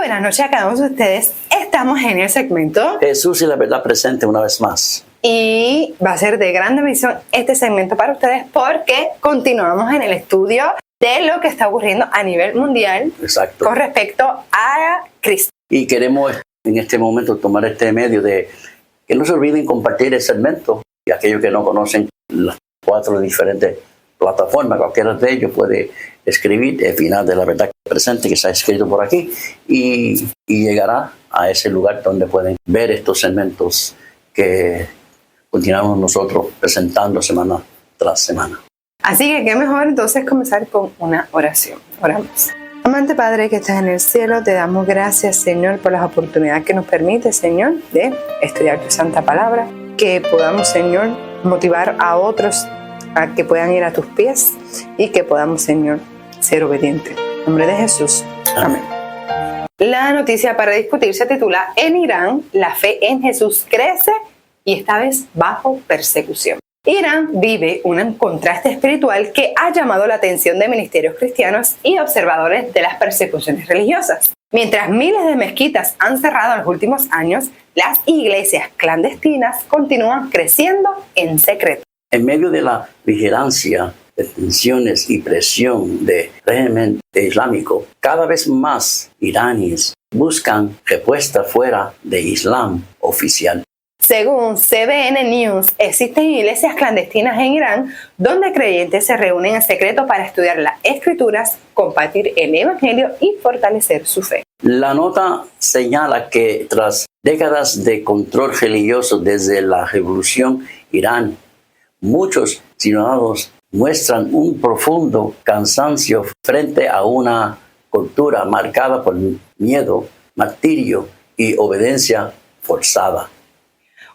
buenas noches a cada uno de ustedes. Estamos en el segmento Jesús y la verdad presente una vez más. Y va a ser de gran bendición este segmento para ustedes porque continuamos en el estudio de lo que está ocurriendo a nivel mundial. Exacto. Con respecto a Cristo. Y queremos en este momento tomar este medio de que no se olviden compartir el segmento. Y aquellos que no conocen las 4 diferentes plataformas, cualquiera de ellos puede escribir el final de la verdad presente que se ha escrito por aquí y llegará a ese lugar donde pueden ver estos segmentos que continuamos nosotros presentando semana tras semana. Así que qué mejor entonces comenzar con una oración. Oramos. Amante Padre que estás en el cielo, te damos gracias, Señor, por las oportunidades que nos permite, Señor, de estudiar tu santa palabra, que podamos, Señor, motivar a otros a que puedan ir a tus pies y que podamos, Señor, ser obedientes. En nombre de Jesús. Amén. La noticia para discutir se titula: En Irán, la fe en Jesús crece y esta vez bajo persecución. Irán vive un contraste espiritual que ha llamado la atención de ministerios cristianos y observadores de las persecuciones religiosas. Mientras miles de mezquitas han cerrado en los últimos años, las iglesias clandestinas continúan creciendo en secreto. En medio de la vigilancia, detenciones y presión del régimen islámico, cada vez más iraníes buscan respuestas fuera del Islam oficial. Según CBN News, existen iglesias clandestinas en Irán donde creyentes se reúnen en secreto para estudiar las escrituras, compartir el evangelio y fortalecer su fe. La nota señala que tras décadas de control religioso desde la revolución Irán, muchos ciudadanos muestran un profundo cansancio frente a una cultura marcada por miedo, martirio y obediencia forzada.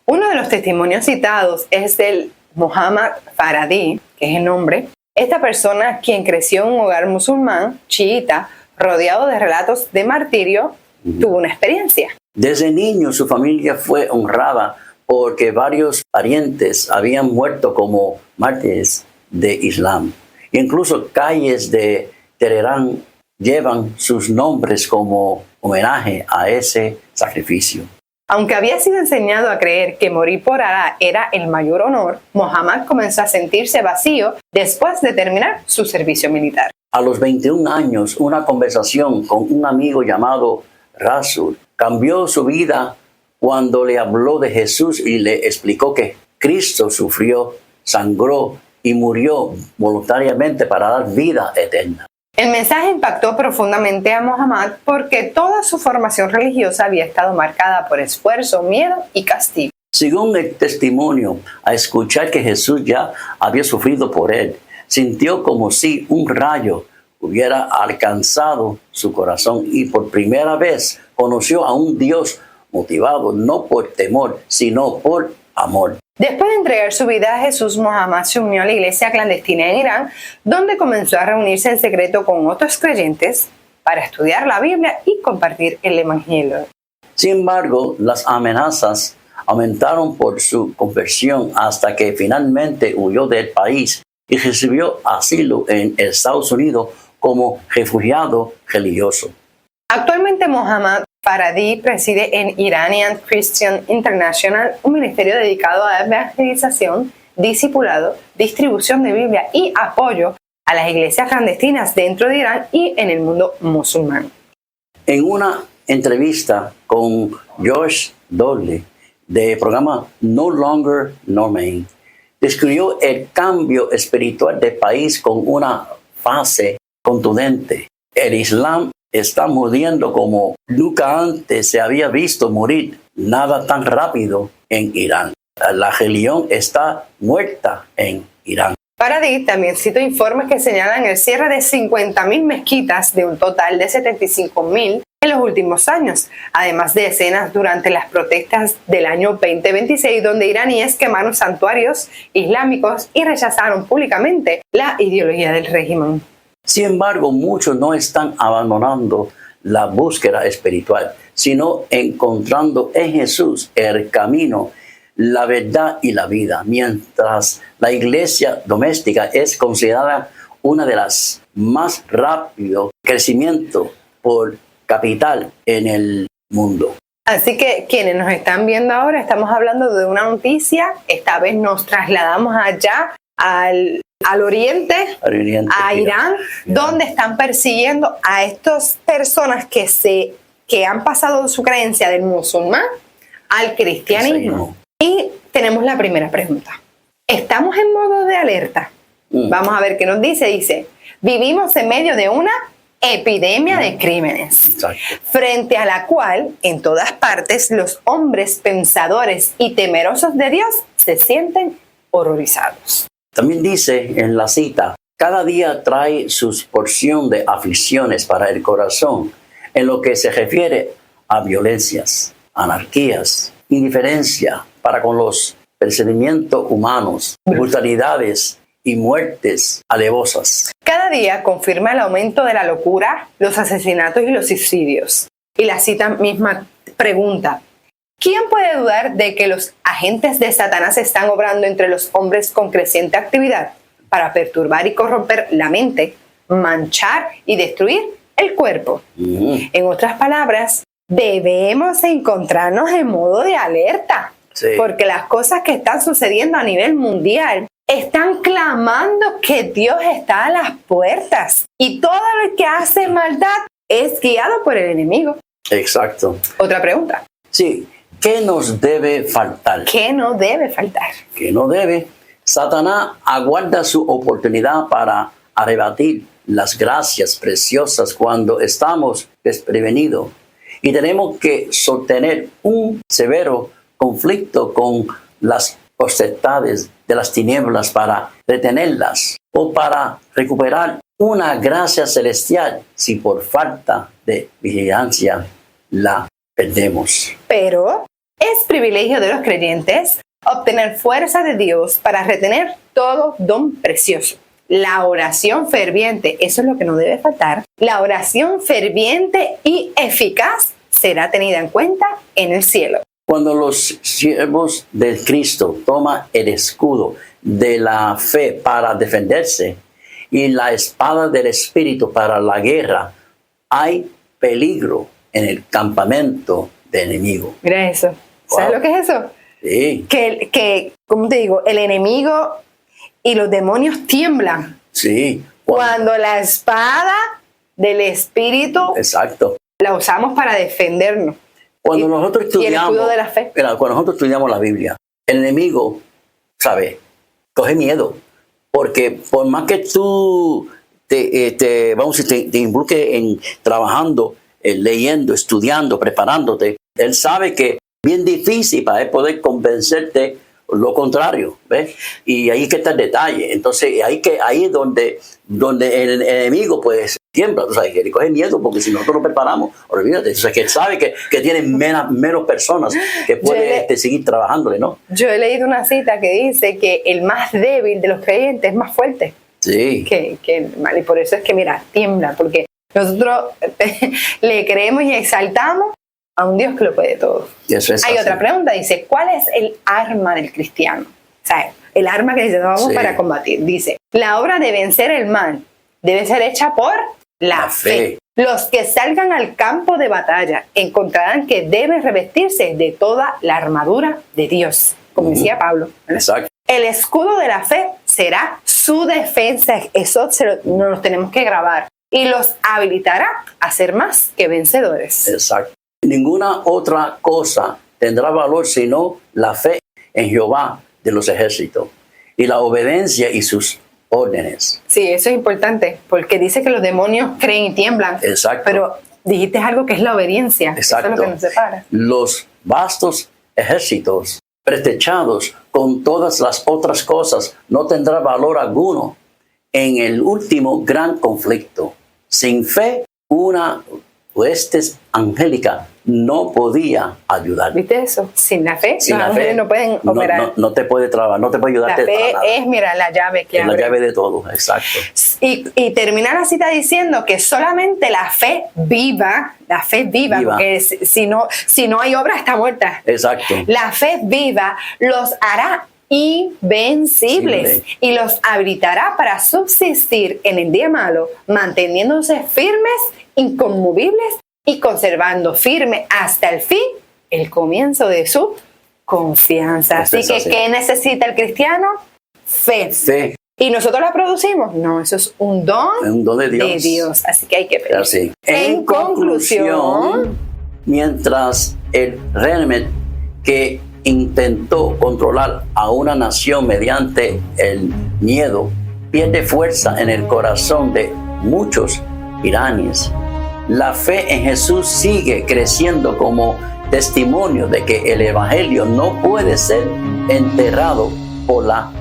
Uno de los testimonios citados es del Mohammad Faradi, que es el nombre. Esta persona, quien creció en un hogar musulmán, chiita, rodeado de relatos de martirio, tuvo una experiencia. Desde niño su familia fue honrada porque varios parientes habían muerto como mártires de Islam. Incluso calles de Teherán llevan sus nombres como homenaje a ese sacrificio. Aunque había sido enseñado a creer que morir por Alá era el mayor honor, Mohammad comenzó a sentirse vacío después de terminar su servicio militar. A los 21 años, una conversación con un amigo llamado Rasul cambió su vida cuando le habló de Jesús y le explicó que Cristo sufrió, sangró y murió voluntariamente para dar vida eterna. El mensaje impactó profundamente a Mohammad porque toda su formación religiosa había estado marcada por esfuerzo, miedo y castigo. Según el testimonio, al escuchar que Jesús ya había sufrido por él, sintió como si un rayo hubiera alcanzado su corazón y por primera vez conoció a un Dios motivado no por temor, sino por amor. Después de entregar su vida a Jesús, Mohammad se unió a la iglesia clandestina en Irán, donde comenzó a reunirse en secreto con otros creyentes para estudiar la Biblia y compartir el evangelio. Sin embargo, las amenazas aumentaron por su conversión hasta que finalmente huyó del país y recibió asilo en Estados Unidos como refugiado religioso. Actualmente Mohammad Faradi preside en Iranian Christian International, un ministerio dedicado a evangelización, discipulado, distribución de Biblia y apoyo a las iglesias clandestinas dentro de Irán y en el mundo musulmán. En una entrevista con Josh Dowdle del programa No Longer No Man, describió el cambio espiritual del país con una fase contundente. El Islam está muriendo como nunca antes se había visto morir nada tan rápido en Irán. La religión está muerta en Irán. Faradi también citó informes que señalan el cierre de 50.000 mezquitas de un total de 75.000 en los últimos años, además de decenas durante las protestas del año 2026, donde iraníes quemaron santuarios islámicos y rechazaron públicamente la ideología del régimen. Sin embargo, muchos no están abandonando la búsqueda espiritual, sino encontrando en Jesús el camino, la verdad y la vida. Mientras la iglesia doméstica es considerada una de las más rápido crecimiento por capital en el mundo. Así que quienes nos están viendo ahora, estamos hablando de una noticia. Esta vez nos trasladamos allá al oriente, a Irán, donde están persiguiendo a estas personas que han pasado de su creencia del musulmán al cristianismo. Y tenemos la primera pregunta. ¿Estamos en modo de alerta? Vamos a ver qué nos dice. Dice, vivimos en medio de una epidemia de crímenes, Exacto. frente a la cual en todas partes los hombres pensadores y temerosos de Dios se sienten horrorizados. También dice en la cita, cada día trae su porción de aflicciones para el corazón en lo que se refiere a violencias, anarquías, indiferencia para con los procedimientos humanos, brutalidades y muertes alevosas. Cada día confirma el aumento de la locura, los asesinatos y los suicidios. Y la cita misma pregunta, ¿quién puede dudar de que los agentes de Satanás están obrando entre los hombres con creciente actividad para perturbar y corromper la mente, manchar y destruir el cuerpo? En otras palabras, debemos encontrarnos en modo de alerta, porque las cosas que están sucediendo a nivel mundial están clamando que Dios está a las puertas y todo el que hace maldad es guiado por el enemigo. Exacto. Otra pregunta. Sí, ¿qué nos debe faltar? ¿Qué no debe faltar? ¿Qué no debe? Satanás aguarda su oportunidad para arrebatir las gracias preciosas cuando estamos desprevenidos y tenemos que sostener un severo conflicto con las potestades de las tinieblas para retenerlas o para recuperar una gracia celestial si por falta de vigilancia la perdemos. Pero es privilegio de los creyentes obtener fuerza de Dios para retener todo don precioso. La oración ferviente, eso es lo que no debe faltar. La oración ferviente y eficaz será tenida en cuenta en el cielo. Cuando los siervos de Cristo toman el escudo de la fe para defenderse y la espada del Espíritu para la guerra, hay peligro en el campamento del enemigo. Mira eso. ¿Sabes lo que es eso? Sí. Que, ¿cómo te digo? El enemigo y los demonios tiemblan. Sí. Cuando la espada del Espíritu Exacto. la usamos para defendernos. Cuando nosotros estudiamos, y el escudo de la fe. Cuando nosotros estudiamos la Biblia, el enemigo, ¿sabes? Coge miedo. Porque por más que tú te involucres en trabajando, leyendo, estudiando, preparándote, él sabe que es bien difícil para él poder convencerte lo contrario, ¿ves? Y ahí que está el detalle. Entonces, ahí es donde el enemigo, pues, tiembla, o sea, que le coge miedo, porque si nosotros lo preparamos, olvídate, o sea, que él sabe que tiene menos personas que puede seguir trabajándole, ¿no? Yo he leído una cita que dice que el más débil de los creyentes es más fuerte que el mal, y por eso es que, mira, tiembla, porque nosotros le creemos y exaltamos a un Dios que lo puede todo. Hay otra pregunta, dice, ¿cuál es el arma del cristiano? O sea, el arma que necesitamos para combatir. Dice, la obra de vencer el mal debe ser hecha por la fe. Los que salgan al campo de batalla encontrarán que deben revestirse de toda la armadura de Dios, como decía Pablo. Exacto. El escudo de la fe será su defensa. Eso nos lo tenemos que grabar. Y los habilitará a ser más que vencedores. Exacto. Ninguna otra cosa tendrá valor sino la fe en Jehová de los ejércitos y la obediencia y sus órdenes. Sí, eso es importante, porque dice que los demonios creen y tiemblan. Exacto. Pero dijiste algo que es la obediencia. Exacto. Eso es lo que nos separa. Los vastos ejércitos pretrechados con todas las otras cosas no tendrá valor alguno en el último gran conflicto. Sin fe, una hueste angélica no podía ayudar. ¿Viste eso? Sin la fe, los ángeles no pueden operar. No te puede trabar, no te puede ayudar. La fe es, mira, la llave que abre. La llave de todo, exacto. Y termina la cita diciendo que solamente la fe viva, porque si no hay obra está muerta. Exacto. La fe viva los hará invencibles y los habilitará para subsistir en el día malo, manteniéndose firmes, inconmovibles y conservando firme hasta el fin el comienzo de su confianza. Así que, ¿qué necesita el cristiano? Fe. Fe. ¿Y nosotros la producimos? No, eso es un don de Dios. Así que hay que pedir. Así. En conclusión, mientras el régimen que intentó controlar a una nación mediante el miedo pierde fuerza en el corazón de muchos iraníes, la fe en Jesús sigue creciendo como testimonio de que el evangelio no puede ser enterrado por la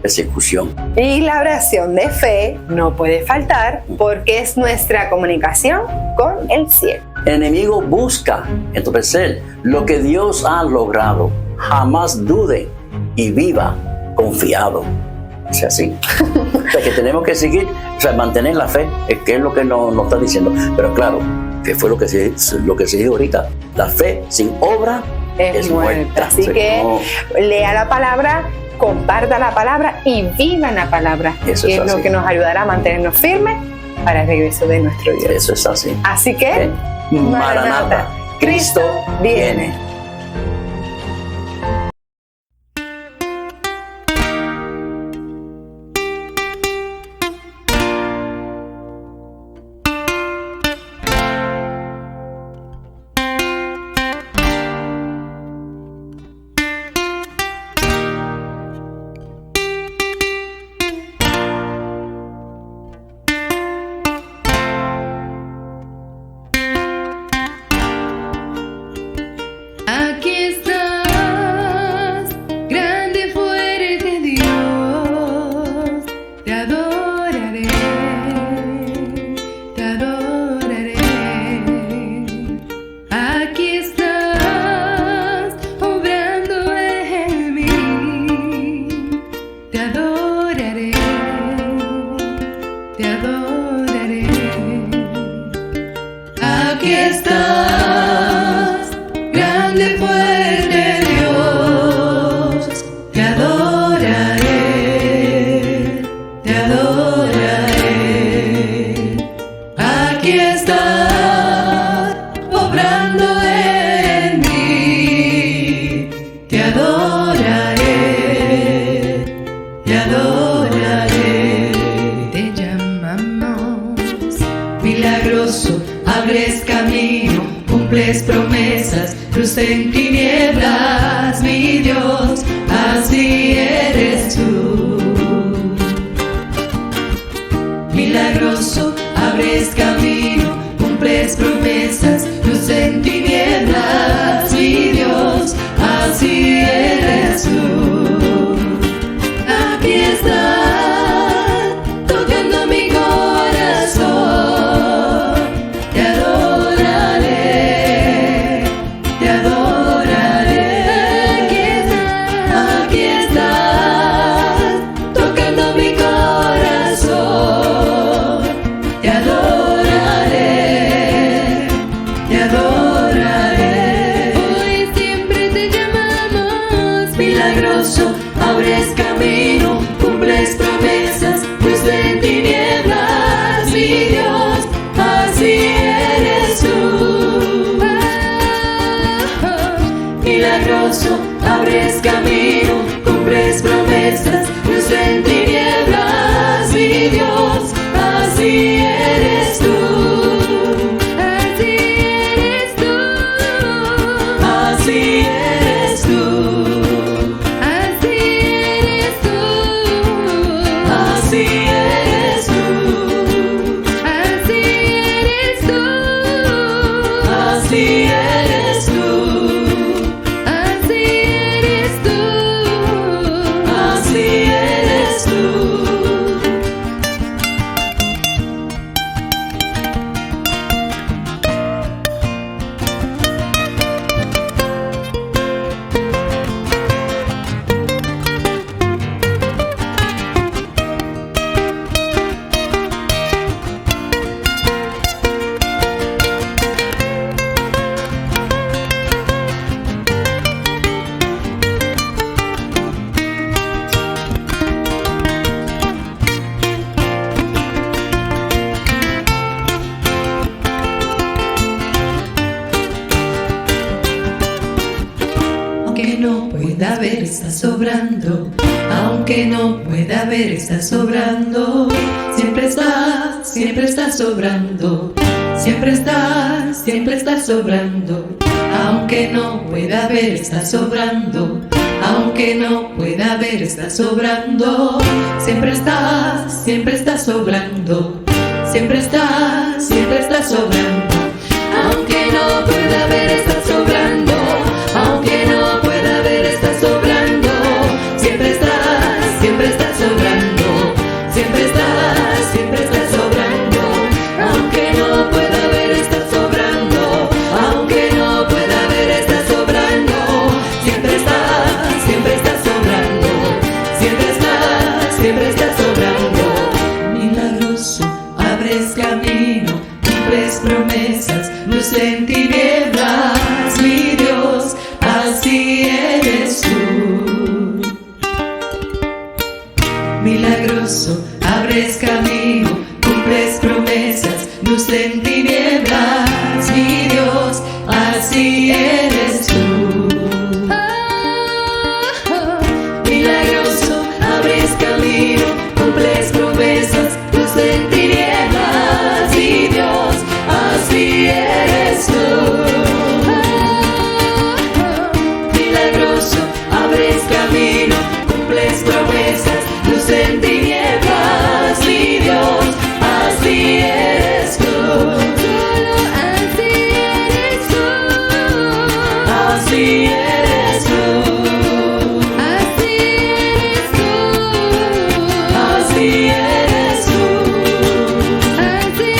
persecución. Y la oración de fe no puede faltar porque es nuestra comunicación con el cielo. El enemigo busca entorpecer lo que Dios ha logrado. Jamás dude y viva confiado. O sea, sí. O sea, que tenemos que seguir, o sea, mantener la fe, que es lo que nos está diciendo. Pero claro, que fue lo que se dijo ahorita. La fe sin obra es muerta. Así que lea la palabra, comparta la palabra y viva en la palabra. Eso que es lo así. que nos ayudará a mantenernos firmes para el regreso de nuestro Dios. Eso es así. Así que, Maranata, Cristo viene. Aquí estás, grande, fuerte Dios, te adoraré, te adoraré. Aquí estás, obrando en mí, te adoraré, te adoraré. Aquí estás, grande, fuerte Dios, te adoraré, te adoraré. Aquí estás, obrando en mí, te adoraré, te adoraré. Te llamamos milagroso, abres camino, cumples promesas, luz en tinieblas, mi Dios, así eres tú. Milagroso, abres camino, cumples promesas, luz en tinieblas, mi Dios, así eres tú. Aquí estás, tocando mi corazón, te adoraré, te adoraré. Aquí estás, tocando mi corazón, te adoraré, estás sobrando. Aunque no pueda ver, estás sobrando. Siempre estás sobrando. Siempre estás sobrando. Aunque no pueda ver, estás sobrando. Aunque no pueda ver, estás sobrando. Siempre estás sobrando. Siempre estás sobrando. Aunque no pueda ver, estás sobrando. Aunque no pueda ver, estás sobrando. Siempre estás sobrando. Siempre estás sobrando. Aunque no pueda ver, estás sobrando. Aunque no pueda ver, estás sobrando. Siempre estás sobrando. Siempre estás sobrando. Milagroso, abres camino, cumples promesas, luz en tinieblas, mi Dios, así eres tú. Milagroso, abres camino, cumples promesas, luz en tinieblas, mi Dios, así eres tú. Milagroso, abres camino, cumples promesas, luz en tinieblas, mi Dios, así eres tú. Milagroso, abres camino, cumples promesas, luz en tinieblas, mi Dios, así eres tú. Así eres tú. Así eres tú. Así eres tú. Así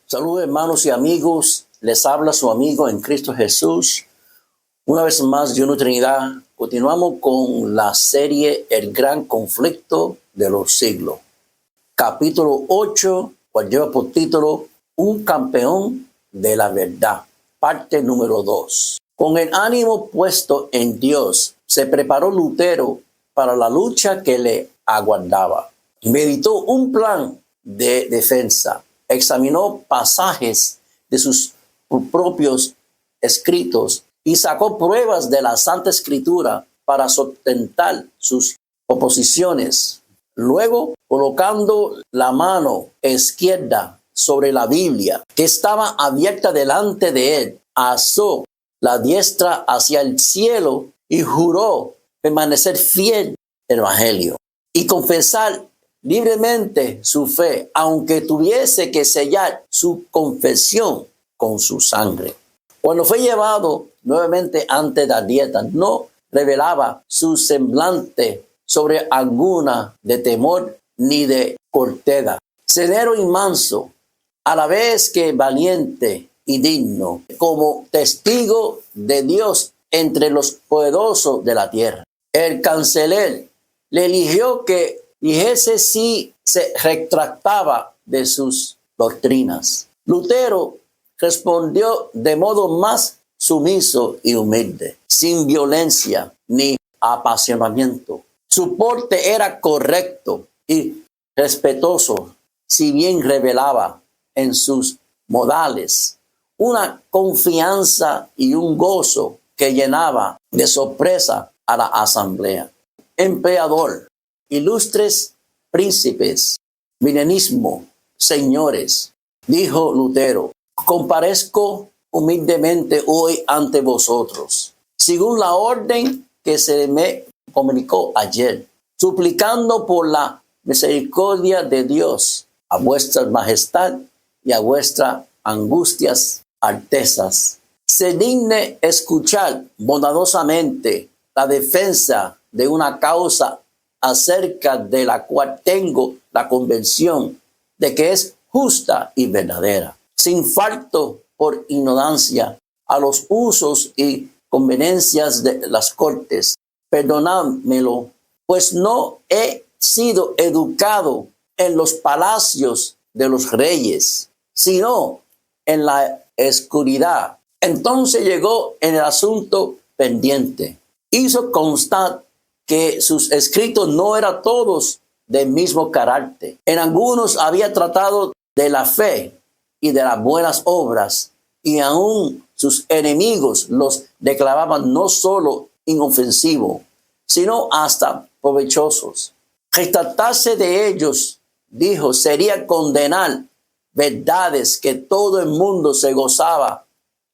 Saludos hermanos y amigos, les habla su amigo en Cristo Jesús. Una vez más, Dios nuestra Trinidad, continuamos con la serie El Gran Conflicto de los Siglos. Capítulo 8, cual lleva por título Un Campeón de la Verdad, parte número 2. Con el ánimo puesto en Dios, se preparó Lutero para la lucha que le aguardaba. Meditó un plan de defensa. Examinó pasajes de sus propios escritos y sacó pruebas de la Santa Escritura para sustentar sus oposiciones. Luego, colocando la mano izquierda sobre la Biblia, que estaba abierta delante de él, alzó la diestra hacia el cielo y juró permanecer fiel al Evangelio y confesar libremente su fe, aunque tuviese que sellar su confesión con su sangre. Cuando fue llevado nuevamente ante la dieta, no revelaba su semblante sobre alguna de temor ni de corteza. Severo y manso, a la vez que valiente y digno, como testigo de Dios entre los poderosos de la tierra. El canciller le eligió que dijese si se retractaba de sus doctrinas. Lutero respondió de modo más sumiso y humilde, sin violencia ni apasionamiento. Su porte era correcto y respetuoso, si bien revelaba en sus modales una confianza y un gozo que llenaba de sorpresa a la asamblea. Emperador, ilustres príncipes, milenismo, señores, dijo Lutero, comparezco humildemente hoy ante vosotros, según la orden que se me comunicó ayer, suplicando por la misericordia de Dios a vuestra majestad y a vuestras angustias altezas. Se digne escuchar bondadosamente la defensa de una causa acerca de la cual tengo la convicción de que es justa y verdadera, sin falto por ignorancia a los usos y conveniencias de las cortes. Perdonádmelo, pues no he sido educado en los palacios de los reyes, sino en la oscuridad. Entonces llegó en el asunto pendiente. Hizo constar que sus escritos no eran todos del mismo carácter. En algunos había tratado de la fe y de las buenas obras, y aún sus enemigos los declaraban no solo inofensivos, sino hasta provechosos. Retratarse de ellos, dijo, sería condenar verdades que todo el mundo se gozaba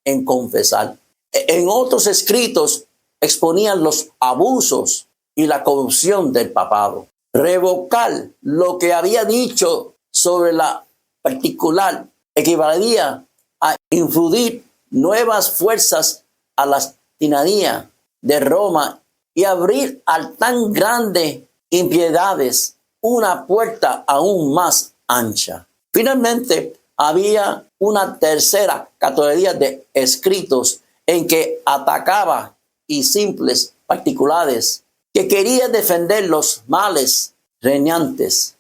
en confesar. En otros escritos exponían los abusos y la corrupción del papado. Revocar lo que había dicho sobre la particular equivaldría a infundir nuevas fuerzas a la tiranía de Roma y abrir a tan grandes impiedades una puerta aún más ancha. Finalmente, había una tercera categoría de escritos en que atacaba y simples particulares que quería defender los males reñantes.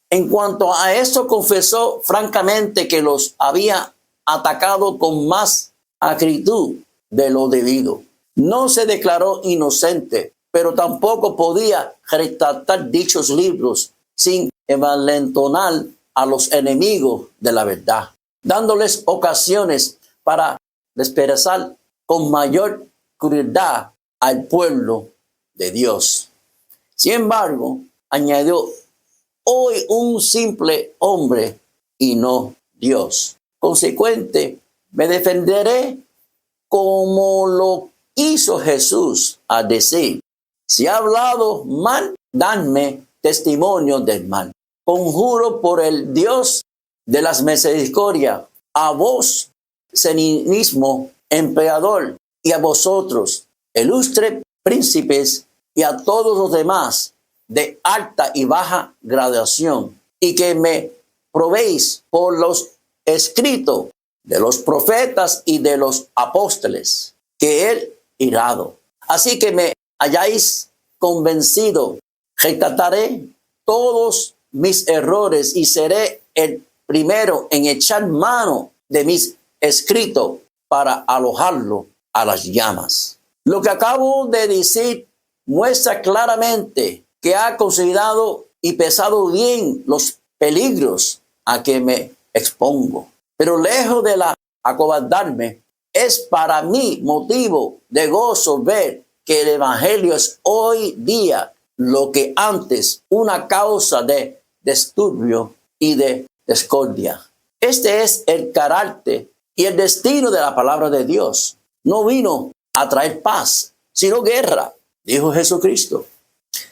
En cuanto a eso, confesó francamente que los había atacado con más acritud de lo debido. No se declaró inocente, pero tampoco podía retratar dichos libros sin envalentonar a los enemigos de la verdad, dándoles ocasiones para despedazar con mayor crueldad al pueblo de Dios. Sin embargo, añadió, hoy un simple hombre y no Dios. Consecuente, me defenderé como lo hizo Jesús a decir, si ha hablado mal, dadme testimonio del mal. Conjuro por el Dios de las misericordias, a vos, mismo emperador, y a vosotros, ilustres príncipes, y a todos los demás de alta y baja graduación, y que me probéis por los escritos de los profetas y de los apóstoles, que he irado. Así que me hayáis convencido, retrataré todos mis errores y seré el primero en echar mano de mis escritos para alojarlo a las llamas. Lo que acabo de decir muestra claramente que ha considerado y pesado bien los peligros a que me expongo. Pero lejos de acobardarme, es para mí motivo de gozo ver que el evangelio es hoy día lo que antes una causa de disturbio y de discordia. Este es el carácter y el destino de la palabra de Dios. No vino a traer paz, sino guerra, dijo Jesucristo.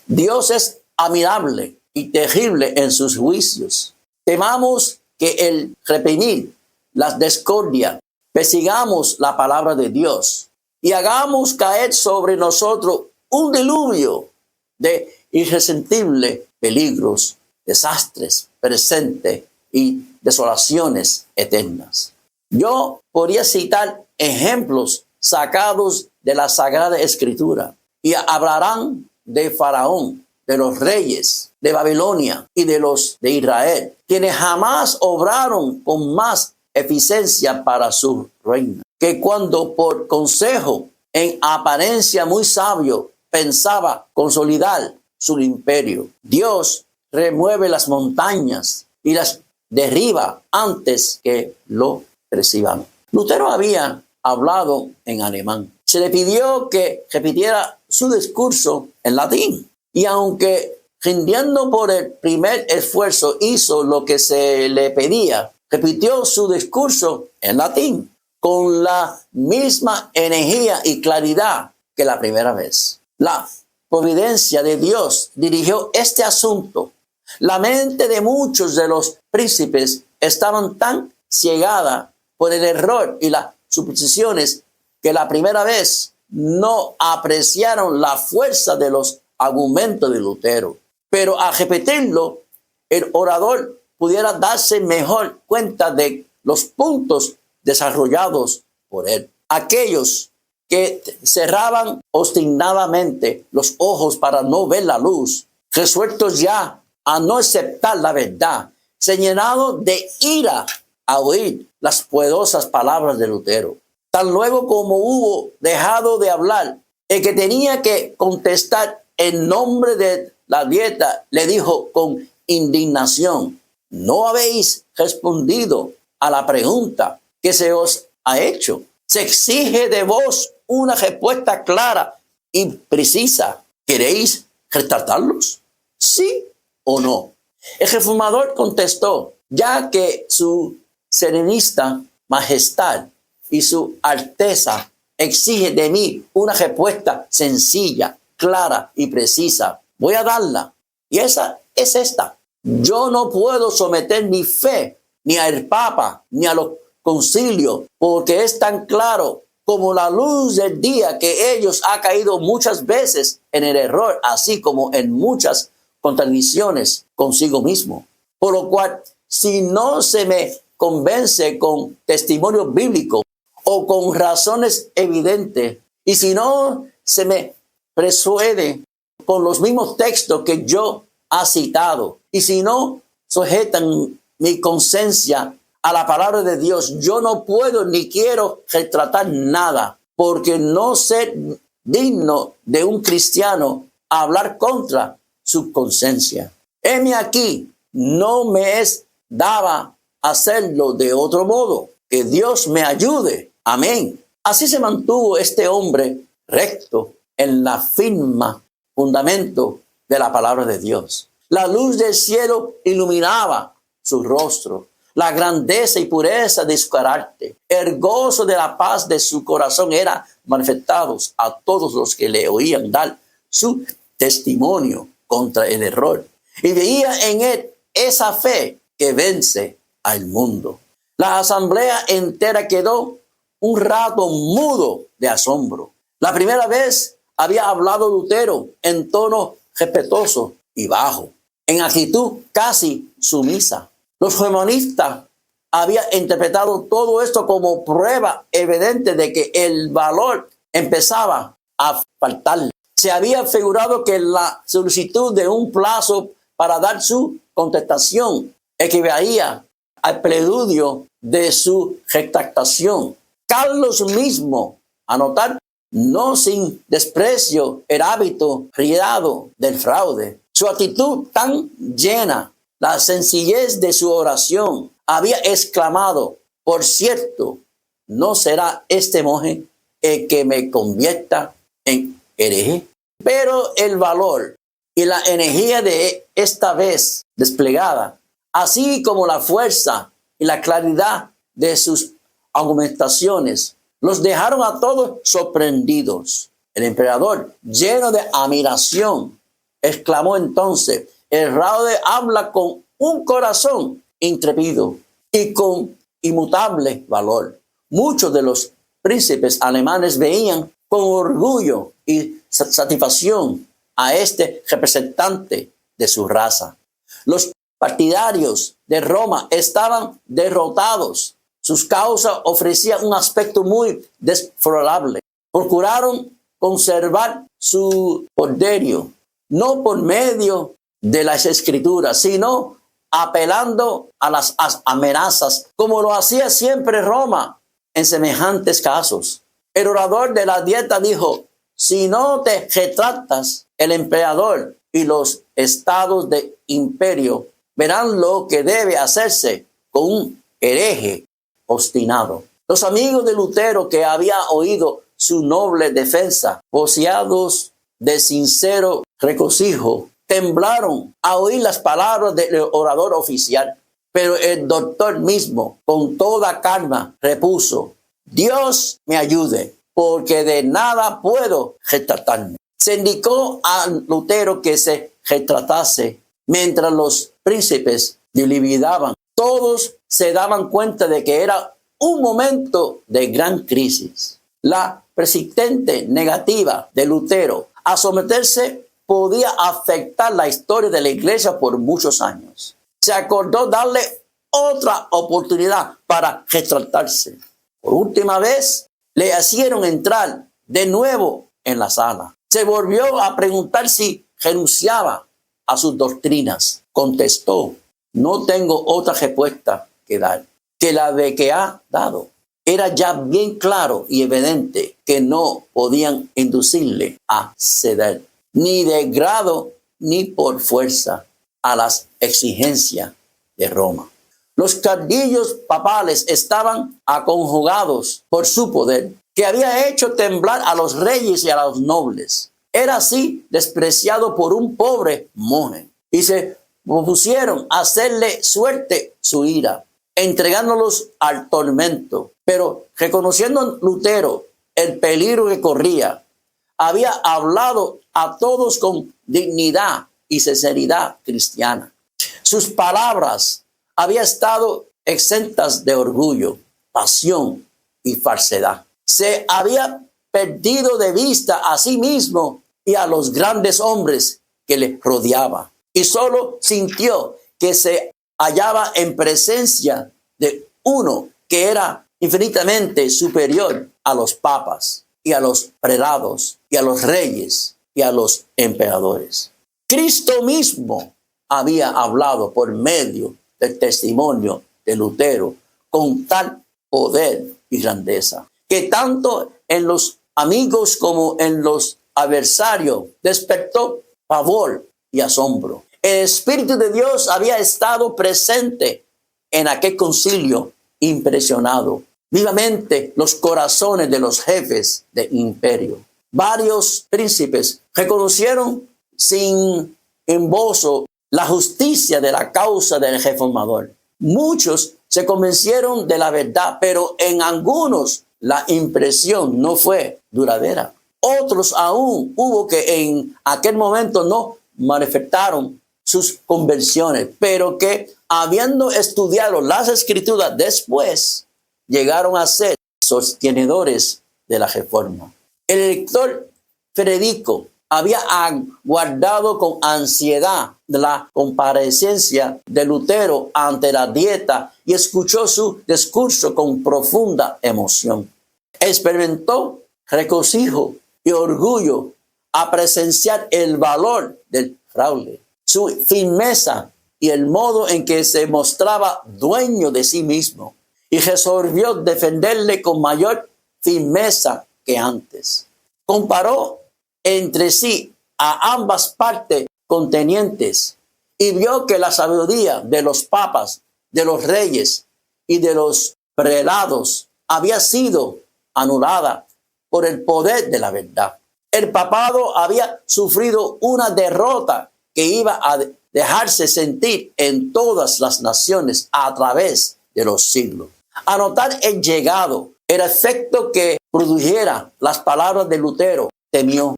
Dios es admirable y terrible en sus juicios. Temamos que el reprimir las discordias, persigamos la palabra de Dios y hagamos caer sobre nosotros un diluvio de irresentibles peligros, desastres presentes y desolaciones eternas. Yo podría citar ejemplos sacados de la Sagrada Escritura y hablarán de Faraón, de los reyes de Babilonia y de los de Israel, quienes jamás obraron con más eficiencia para su reino, que cuando por consejo en apariencia muy sabio pensaba consolidar su imperio. Dios remueve las montañas y las derriba antes que lo reciban. Lutero había hablado en alemán. Se le pidió que repitiera su discurso en latín. Y aunque rindiendo por el primer esfuerzo hizo lo que se le pedía, repitió su discurso en latín con la misma energía y claridad que la primera vez. La providencia de Dios dirigió este asunto. La mente de muchos de los príncipes estaban tan ciegada por el error y las suposiciones que la primera vez no apreciaron la fuerza de los argumentos de Lutero. Pero al repetirlo, el orador pudiera darse mejor cuenta de los puntos desarrollados por él. Aquellos que cerraban obstinadamente los ojos para no ver la luz, resueltos ya a no aceptar la verdad, señalados de ira a oír las poderosas palabras de Lutero. Tan luego como hubo dejado de hablar, el que tenía que contestar en nombre de la dieta le dijo con indignación: no habéis respondido a la pregunta que se os ha hecho. Se exige de vos una respuesta clara y precisa. ¿Queréis retratarlos? ¿Sí o no? El reformador contestó: ya que su serenista majestad y su alteza exige de mí una respuesta sencilla, clara y precisa, voy a darla. Y esa es esta: yo no puedo someter mi fe ni al Papa ni a los concilios, porque es tan claro como la luz del día que ellos han caído muchas veces en el error, así como en muchas contradicciones consigo mismo. Por lo cual, si no se me convence con testimonio bíblico o con razones evidentes, y si no se me persuade con los mismos textos que yo ha citado, y si no sujetan mi conciencia a la palabra de Dios, yo no puedo ni quiero retratar nada, porque no ser digno de un cristiano hablar contra su conciencia. Heme aquí, no me es daba hacerlo de otro modo. Que Dios me ayude. Amén. Así se mantuvo este hombre recto en la firme fundamento de la palabra de Dios. La luz del cielo iluminaba su rostro, la grandeza y pureza de su carácter, el gozo de la paz de su corazón eran manifestados a todos los que le oían dar su testimonio contra el error. Y veía en él esa fe que vence al mundo. La asamblea entera quedó un rato mudo de asombro. La primera vez había hablado Lutero en tono respetuoso y bajo, en actitud casi sumisa. Los humanistas habían interpretado todo esto como prueba evidente de que el valor empezaba a faltarle. Se había figurado que la solicitud de un plazo para dar su contestación equivalía al preludio de su retractación. Carlos mismo, a notar, no sin desprecio, el hábito riado del fraude. Su actitud tan llena, la sencillez de su oración, había exclamado: por cierto, ¿no será este monje el que me convierta en hereje? Pero el valor y la energía de esta vez desplegada, así como la fuerza y la claridad de sus argumentaciones, los dejaron a todos sorprendidos. El emperador, lleno de admiración, exclamó entonces: el fraude habla con un corazón intrépido y con inmutable valor. Muchos de los príncipes alemanes veían con orgullo y satisfacción a este representante de su raza. Los partidarios de Roma estaban derrotados. Sus causas ofrecían un aspecto muy desfavorable. Procuraron conservar su poderío, no por medio de las escrituras, sino apelando a las amenazas, como lo hacía siempre Roma en semejantes casos. El orador de la dieta dijo: si no te retratas, el emperador y los estados de imperio verán lo que debe hacerse con un hereje obstinado. Los amigos de Lutero, que habían oído su noble defensa, voceados de sincero regocijo, temblaron a oír las palabras del orador oficial. Pero el doctor mismo, con toda calma, repuso: Dios me ayude, porque de nada puedo retratarme. Se indicó a Lutero que se retratase mientras los príncipes deliberaban. Todos se daban cuenta de que era un momento de gran crisis. La persistente negativa de Lutero a someterse podía afectar la historia de la iglesia por muchos años. Se acordó darle otra oportunidad para retratarse. Por última vez, le hicieron entrar de nuevo en la sala. Se volvió a preguntar si renunciaba a sus doctrinas. Contestó: no tengo otra respuesta que dar. que la de que ha dado. Era ya bien claro y evidente que no podían inducirle a ceder, ni de grado ni por fuerza, a las exigencias de Roma. Los caudillos papales estaban aconjugados por su poder, que había hecho temblar a los reyes y a los nobles. Era así despreciado por un pobre monje, y se propusieron hacerle suerte su ira, entregándolos al tormento. Pero reconociendo Lutero el peligro que corría, había hablado a todos con dignidad y sinceridad cristiana. Sus palabras habían estado exentas de orgullo, pasión y falsedad. Se había perdido de vista a sí mismo y a los grandes hombres que le rodeaban, y solo sintió que se hallaba en presencia de uno que era infinitamente superior a los papas y a los prelados y a los reyes y a los emperadores. Cristo mismo había hablado por medio del testimonio de Lutero con tal poder y grandeza, que tanto en los amigos como en los adversarios despertó pavor y asombro. El Espíritu de Dios había estado presente en aquel concilio, impresionado vivamente los corazones de los jefes de imperio. Varios príncipes reconocieron sin embozo la justicia de la causa del reformador. Muchos se convencieron de la verdad, pero en algunos la impresión no fue duradera. Otros aún hubo que en aquel momento no manifestaron sus conversiones, pero que habiendo estudiado las escrituras después, llegaron a ser sostenedores de la reforma. El elector Federico había aguardado con ansiedad la comparecencia de Lutero ante la Dieta y escuchó su discurso con profunda emoción. Experimentó regocijo y orgullo a presenciar el valor del fraile, su firmeza y el modo en que se mostraba dueño de sí mismo, y resolvió defenderle con mayor firmeza que antes. Comparó entre sí a ambas partes contenientes y vio que la sabiduría de los papas, de los reyes y de los prelados había sido anulada por el poder de la verdad. El papado había sufrido una derrota que iba a dejarse sentir en todas las naciones a través de los siglos. A notar el llegado, el efecto que produjera las palabras de Lutero, temió,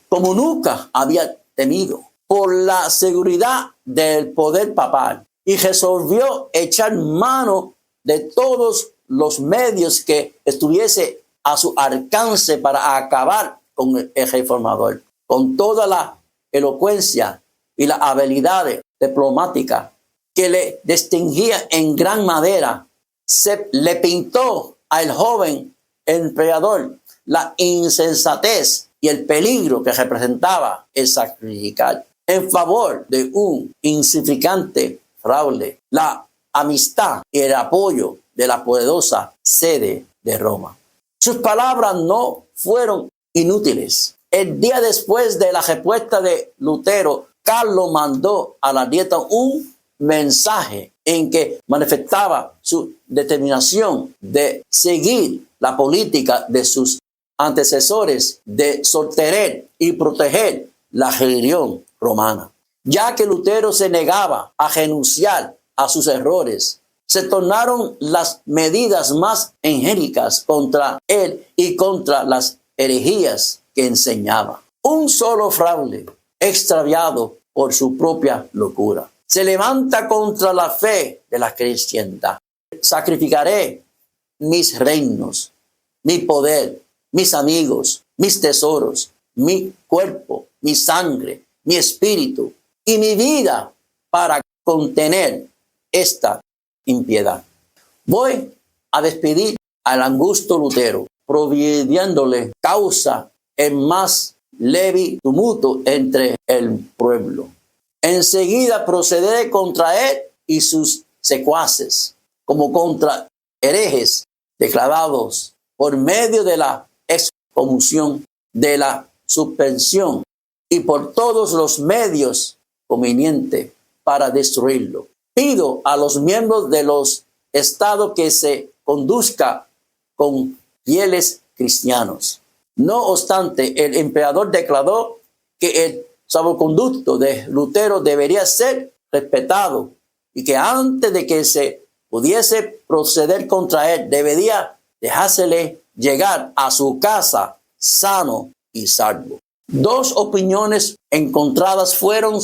como nunca había temido, por la seguridad del poder papal, y resolvió echar mano de todos los medios que estuviese a su alcance para acabar con el reformador, con toda la elocuencia y la habilidad diplomática que le distinguía en gran manera. Se le pintó al joven emperador la insensatez y el peligro que representaba el sacrificar en favor de un insignificante fraile la amistad y el apoyo de la poderosa sede de Roma. Sus palabras no fueron inútiles. El día después de la respuesta de Lutero, Carlos mandó a la Dieta un mensaje en que manifestaba su determinación de seguir la política de sus antecesores de sostener y proteger la religión romana. Ya que Lutero se negaba a renunciar a sus errores, se tornaron las medidas más enérgicas contra él y contra las herejías que enseñaba. Un solo fraile, extraviado por su propia locura, se levanta contra la fe de la cristiandad. Sacrificaré mis reinos, mi poder, mis amigos, mis tesoros, mi cuerpo, mi sangre, mi espíritu y mi vida para contener esta impiedad. Voy a despedir al angusto Lutero, proveyéndole causa el más leve tumulto entre el pueblo. Enseguida procederé contra él y sus secuaces, como contra herejes declarados por medio de la excomunión, de la suspensión y por todos los medios convenientes para destruirlo. Pido a los miembros de los estados que se conduzca con fieles cristianos. No obstante, el emperador declaró que el salvoconducto de Lutero debería ser respetado y que antes de que se pudiese proceder contra él, debería dejársele llegar a su casa sano y salvo. Dos opiniones encontradas fueron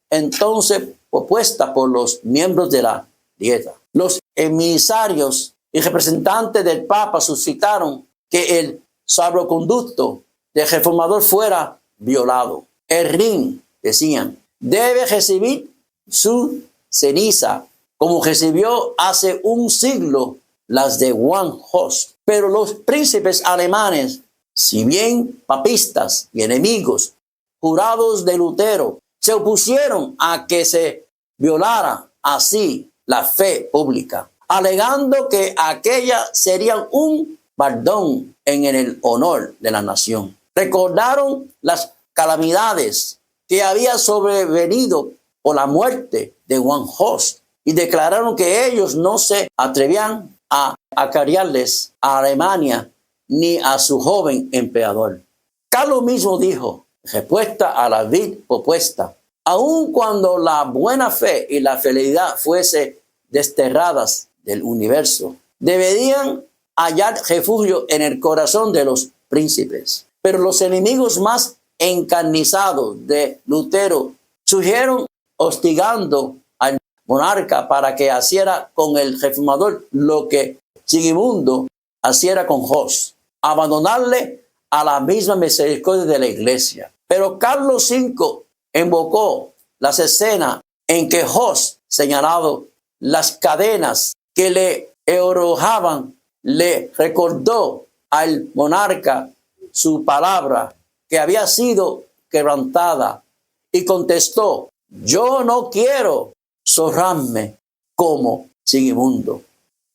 entonces propuestas por los miembros de la Dieta. Los emisarios y representantes del Papa suscitaron que el salvoconducto del reformador fuera violado. El Rin, decían, debe recibir su ceniza, como recibió hace un siglo las de Juan Hus. Pero los príncipes alemanes, si bien papistas y enemigos jurados de Lutero, se opusieron a que se violara así la fe pública, alegando que aquella sería un baldón en el honor de la nación. Recordaron las calamidades que había sobrevenido por la muerte de Juan Hus y declararon que ellos no se atrevían a acarrearles a Alemania ni a su joven emperador. Carlos mismo dijo, en respuesta a la vid propuesta, aun cuando la buena fe y la fidelidad fuese desterradas del universo, deberían hallar refugio en el corazón de los príncipes. Pero los enemigos más encarnizados de Lutero surgieron hostigando al monarca para que hiciera con el reformador lo que Sigismundo hiciera con Hus, abandonarle a la misma misericordia de la iglesia. Pero Carlos V invocó las escenas en que Hus, señalado las cadenas que le arrojaban, le recordó al monarca su palabra que había sido quebrantada y contestó, yo no quiero zorrarme como Sigismundo.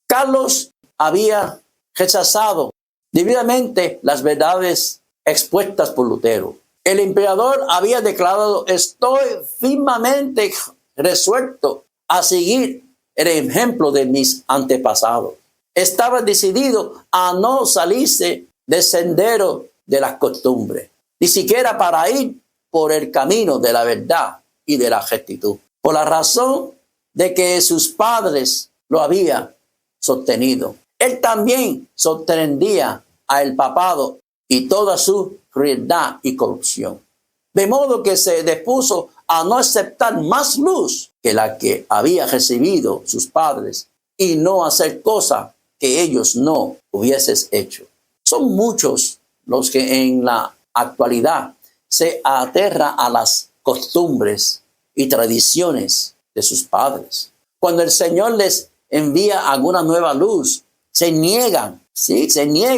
Carlos había rechazado debidamente las verdades expuestas por Lutero. El emperador había declarado, estoy firmemente resuelto a seguir el ejemplo de mis antepasados. Estaba decidido a no salirse del sendero de las costumbres, ni siquiera para ir por el camino de la verdad y de la rectitud, por la razón de que sus padres lo habían sostenido. Él también sostendría al papado y toda su crueldad y corrupción. De modo que se dispuso a no aceptar más luz que la que había recibido sus padres y no hacer cosas que ellos no hubiesen hecho. Son muchos los que en la actualidad se aterran a las costumbres y tradiciones de sus padres. Cuando el Señor les envía alguna nueva luz, se niegan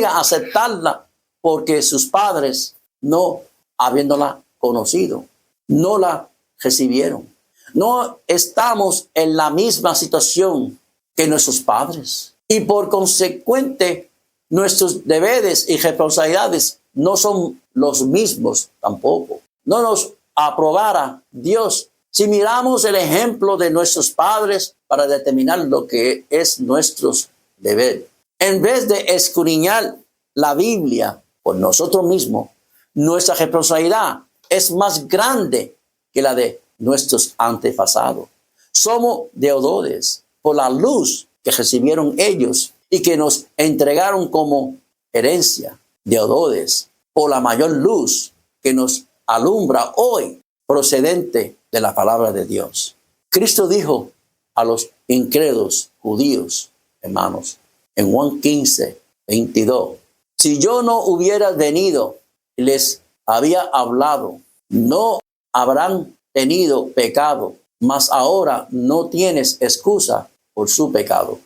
a aceptarla porque sus padres, no habiéndola conocido, no la recibieron. No estamos en la misma situación que nuestros padres y por consecuente nuestros deberes y responsabilidades no son los mismos tampoco. No nos aprobará Dios si miramos el ejemplo de nuestros padres para determinar lo que es nuestro deber. En vez de escudriñar la Biblia por nosotros mismos, nuestra responsabilidad es más grande que la de nuestros antepasados. Somos deudores por la luz que recibieron ellos y que nos entregaron como herencia, deudores por la mayor luz que nos alumbra hoy procedente de la palabra de Dios. Cristo dijo a los incrédulos judíos, hermanos, en Juan 15, 22, si yo no hubiera venido y les había hablado, no habrán tenido pecado, mas ahora no tienes excusa por su pecado.